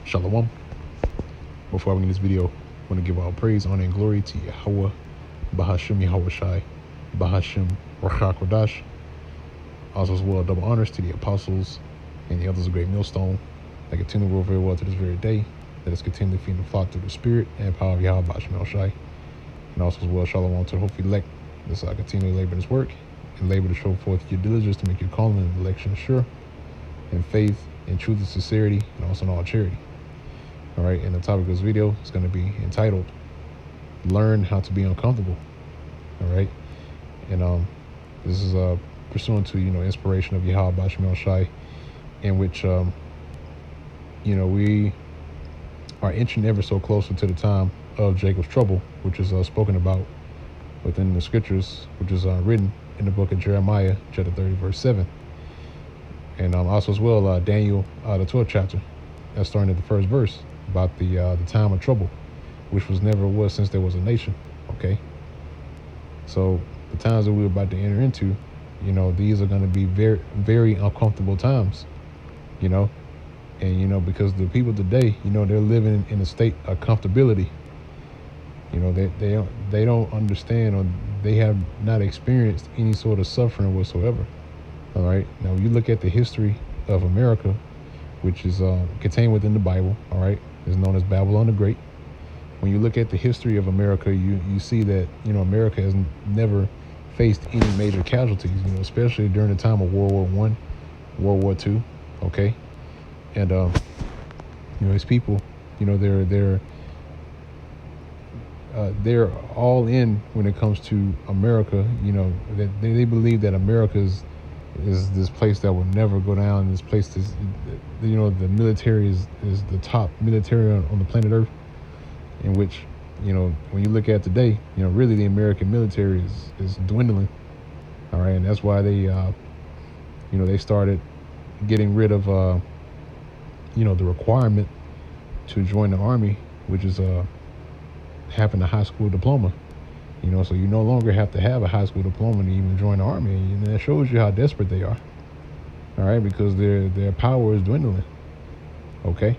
Shalom. Before I begin this video, I want to give all praise, honor, and glory to Yahweh, Bahashim Yahweh Shai, Bahashim Rachak Kodash. Also as well, double honors to the apostles and the others of Great Millstone that continue to rule very well to this very day, that is continually feeding the flock through the spirit and power of Yahweh Bahashim Shai. And also as well, shalom to the hopefully elect that's continually labor in his work and labor to show forth your diligence to make your calling and election sure, and faith and truth and sincerity, and also in all charity. All right, and the topic of this video is going to be entitled "Learn How to Be Uncomfortable." All right, and this is pursuant to inspiration of Yahweh Bahashim Shai, in which we are inching ever so closer to the time of Jacob's trouble, which is spoken about within the scriptures, which is written in the book of Jeremiah, chapter 30, verse 7. And also as well, Daniel, the 12th chapter, that's starting at the first verse, about the time of trouble, which never was since there was a nation. Okay, so the times that we're about to enter into, these are going to be very, very uncomfortable times, and because the people today, they're living in a state of comfortability. They don't understand, or they have not experienced any sort of suffering whatsoever. All right. Now, you look at the history of America, which is contained within the Bible. All right, is known as Babylon the Great. When you look at the history of America, you see that America has never faced any major casualties. Especially during the time of World War I, World War II. Okay, and these people, they're all in when it comes to America. That they believe that America is this place that will never go down. This place is, the military is the top military on the planet Earth. In which, when you look at today, really the American military is dwindling. All right, and that's why they started getting rid of the requirement to join the army, which is having a high school diploma. So you no longer have to have a high school diploma to even join the army, and that shows you how desperate they are. All right, because their power is dwindling. Okay,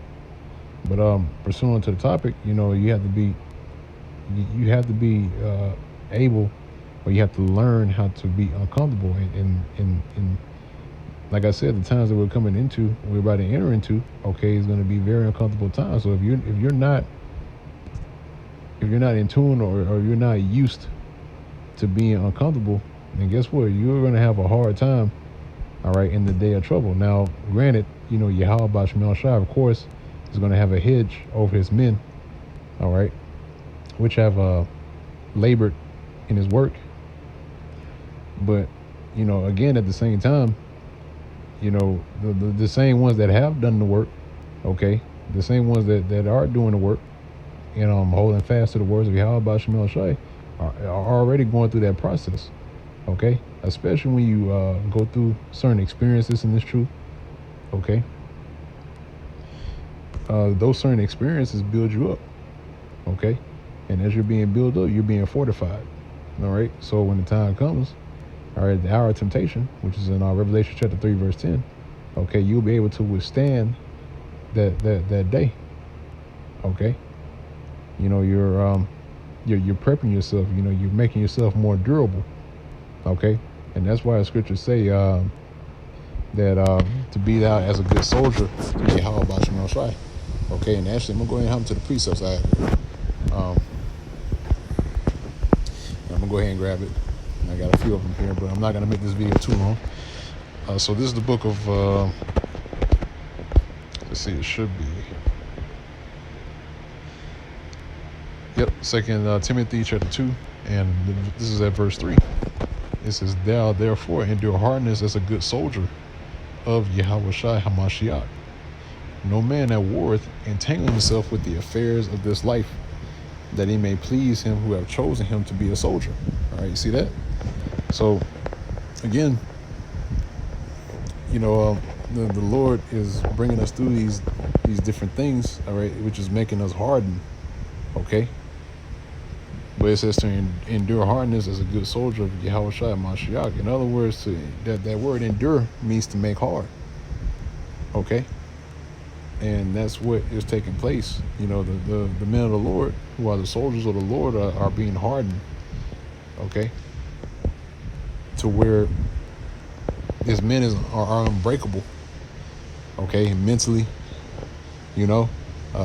but pursuant to the topic, you have to be able, or you have to learn how to be uncomfortable. And like I said, the times that we're about to enter into, okay, is going to be very uncomfortable times. So if you're not in tune, or you're not used to being uncomfortable, then guess what? You're going to have a hard time, all right, in the day of trouble. Now, granted, Yahweh Bahashim Shai, of course, is going to have a hedge over his men, all right, which have labored in his work. But, again, at the same time, the same ones that have done the work, okay, the same ones that are doing the work, holding fast to the words of Yahweh Bahashim Shai, are already going through that process. Okay, especially when you go through certain experiences in this truth. Okay, those certain experiences build you up. Okay, and as you're being built up, you're being fortified. All right, so when the time comes, all right, the hour of temptation, which is in Revelation chapter 3, verse 10. Okay, you'll be able to withstand that day. Okay. You're prepping yourself. You're making yourself more durable. Okay, and that's why the scriptures say that to be thou as a good soldier to be Yahweh Bahashim Shai. Okay, and actually, I'm gonna go ahead and hop to the precepts. I'm gonna go ahead and grab it. I got a few of them here, but I'm not gonna make this video too long. So this is the book of. Let's see, it should be. Yep, 2 Timothy chapter 2, and this is at verse 3. It says, "Thou therefore endure hardness as a good soldier of Yahweh Shai HaMashiach. No man that warreth entangle himself with the affairs of this life, that he may please him who have chosen him to be a soldier." All right, you see that? So, again, the Lord is bringing us through these different things, all right, which is making us harden. Okay. But it says to endure hardness as a good soldier of Yahweh Shai Mashiach. In other words, that word endure means to make hard. Okay? And that's what is taking place. The men of the Lord, who are the soldiers of the Lord, are being hardened, okay, to where his men are unbreakable, okay, mentally,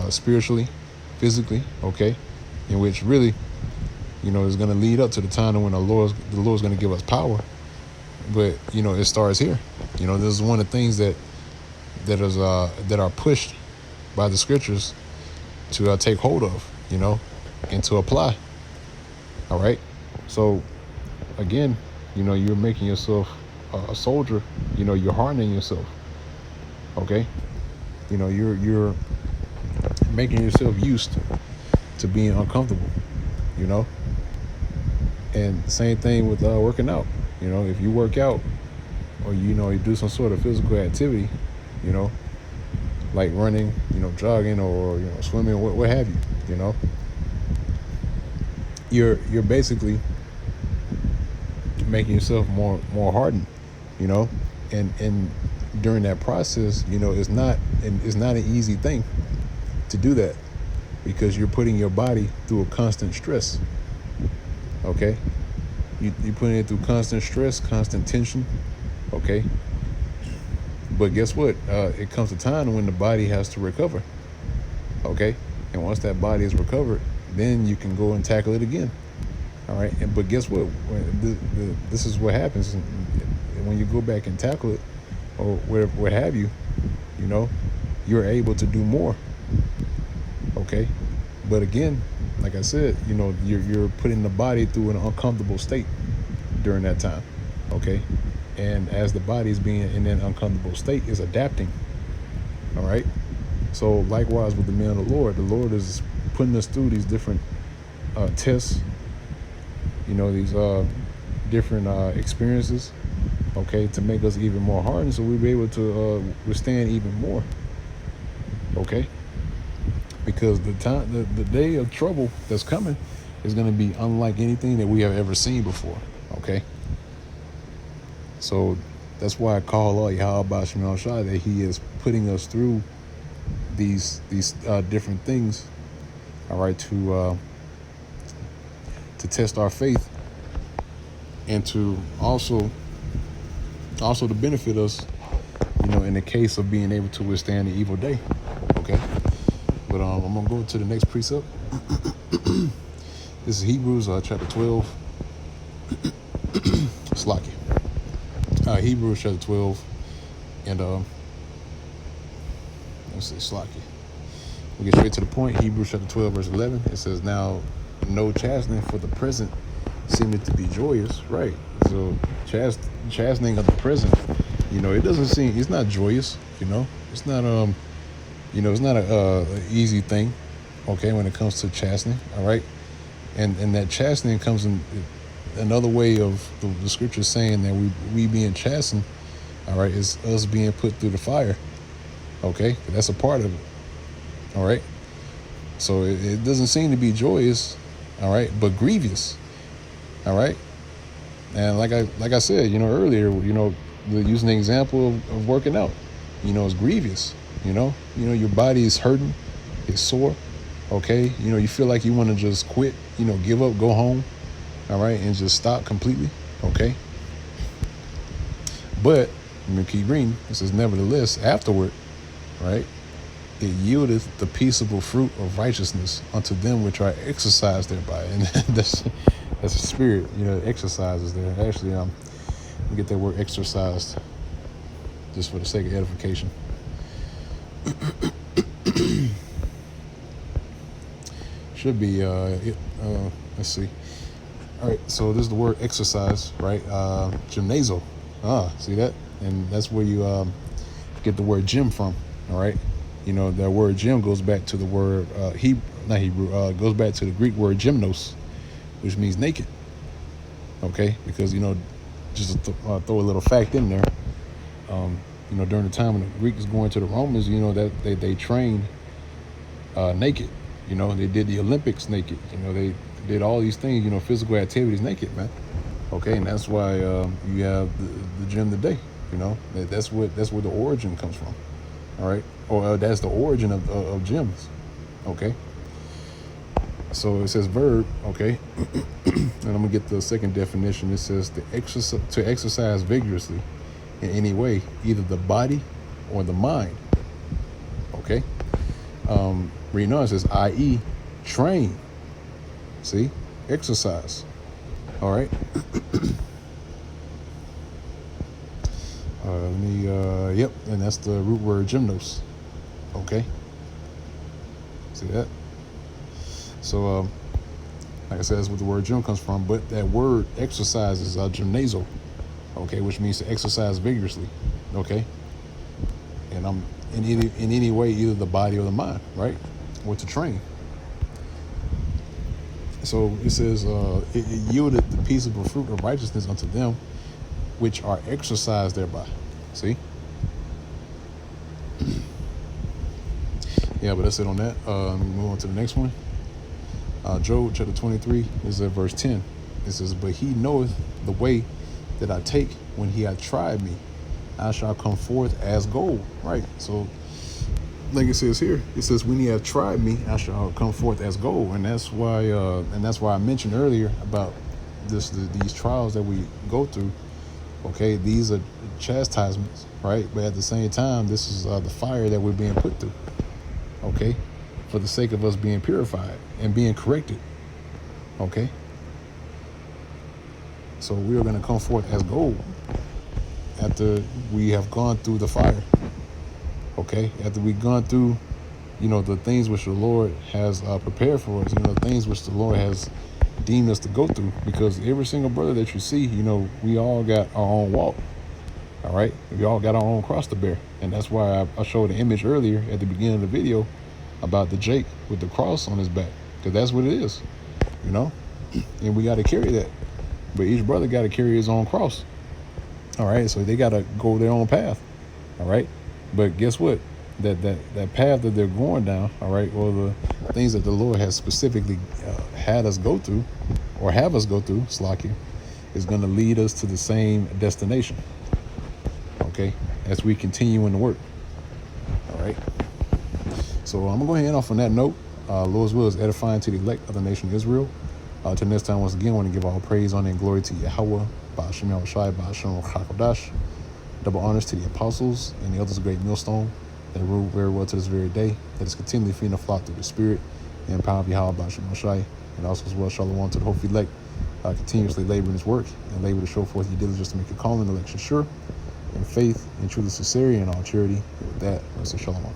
spiritually, physically, okay, in which really, is going to lead up to the time when the Lord's going to give us power. But it starts here. This is one of the things that are pushed by the scriptures to take hold of, and to apply. All right. So again, you're making yourself a soldier. You're hardening yourself. Okay. You're making yourself used to being uncomfortable. And same thing with working out. If you work out, or you do some sort of physical activity, like running, jogging, or swimming, what have you, you're basically making yourself more hardened, and during that process, it's not an easy thing to do that, because you're putting your body through a constant stress. Okay, you're putting it through constant stress, constant tension. Okay, but guess what? It comes a time when the body has to recover. Okay, and once that body is recovered, then you can go and tackle it again. All right, but guess what? This is what happens when you go back and tackle it, or what have you. You're able to do more. Okay, but again, like I said, you're putting the body through an uncomfortable state during that time. Okay, and as the body is being in an uncomfortable state, is adapting. All right, so likewise with the men of the Lord is putting us through these different tests, these different experiences, okay, to make us even more hardened, so we'll be able to withstand even more. Okay, because the day of trouble that's coming is going to be unlike anything that we have ever seen before. Okay, so that's why I call out Yahweh Shemel Shai, that he is putting us through these different things, all right, to test our faith, and to also to benefit us, in the case of being able to withstand the evil day. Okay, but I'm gonna go to the next precept. This is Hebrews chapter 12. Slaki. Hebrews chapter 12, and let's see, Slaki. We'll get straight to the point. Hebrews chapter 12, verse 11. It says, "Now no chastening for the present seemeth to be joyous." Right. So chastening of the present, it doesn't seem, it's not joyous. It's not it's not a easy thing. Okay, when it comes to chastening. All right, and that chastening comes in another way of the scripture saying that we being chastened, all right, is us being put through the fire. Okay, that's a part of it. All right, so it doesn't seem to be joyous, all right, but grievous. All right, and like I said, earlier, using the example of working out, it's grievous. Your body is hurting, it's sore. Okay, you feel like you want to just quit, give up, go home. All right, and just stop completely. Okay, but I'm gonna keep reading. It says, "Nevertheless, afterward, right, it yieldeth the peaceable fruit of righteousness unto them which are exercised thereby." And that's a spirit, exercises there. Actually, we get that word exercised just for the sake of edification. Should be let's see. All right, so this is the word exercise, right? Gymnazo. See that? And that's where you get the word gym from. All right, that word gym goes back to the word goes back to the Greek word gymnos, which means naked. Okay, because just to throw a little fact in there, during the time when the Greeks was going to the Romans, that they trained naked. They did the Olympics naked. They did all these things, physical activities naked, man. Okay, and that's why you have the gym today. That's where the origin comes from. All right, or that's the origin of gems. Okay. So it says verb. Okay. And I'm gonna get the second definition. It says to exercise vigorously in any way, either the body or the mind. Okay. Reading on, it says, i.e., train. See, exercise. All right. Yep, and that's the root word gymnos. Okay. See that? So, like I said, that's what the word gym comes from. But that word exercise is gymnazo. Okay, which means to exercise vigorously. Okay. And I'm in any way, either the body or the mind, right? Or to train. So it says, it yielded the peaceable fruit of righteousness unto them which are exercised thereby. See? Yeah, but that's it on that. Move on to the next one. Job chapter 23 is at verse 10. It says, but he knoweth the way that I take when he hath tried me. I shall come forth as gold. Right. So like it says here, it says, when he hath tried me, I shall come forth as gold. And that's why I mentioned earlier about these trials that we go through. Okay, these are chastisements, right? But at the same time, this is the fire that we're being put through. Okay, for the sake of us being purified and being corrected. Okay, so we are going to come forth as gold after we have gone through the fire. Okay, after we've gone through, the things which the Lord has prepared for us, things which the Lord has deemed us to go through, because every single brother that you see, we all got our own walk. All right, we all got our own cross to bear. And that's why I showed the image earlier at the beginning of the video about the Jake with the cross on his back, because that's what it is, and we got to carry that. But each brother got to carry his own cross. All right, so they got to go their own path. All right, but guess what? That path that they're going down, all right, or the things that the Lord has specifically had us go through, or have us go through, Slakia, is going to lead us to the same destination. Okay, as we continue in the work. All right. So I'm gonna go ahead and end off on that note. Lord's will is edifying to the elect of the nation of Israel. Till next time, once again, I want to give all praise, honor, and glory to Yahweh, Ba'ashem Yahushai, Ba'ashem Chakodash. Double honors to the apostles and the elders of Great Millstone that rule very well to this very day, that is continually feeding the flock through the Spirit and power of Yahweh, Ba'ashem Yahushai, and also as well shalom to the hopeful elect, continuously laboring his work and labor to show forth your diligence to make your calling and election sure, in faith and truly sincerity and all charity. And with that, I say shalom.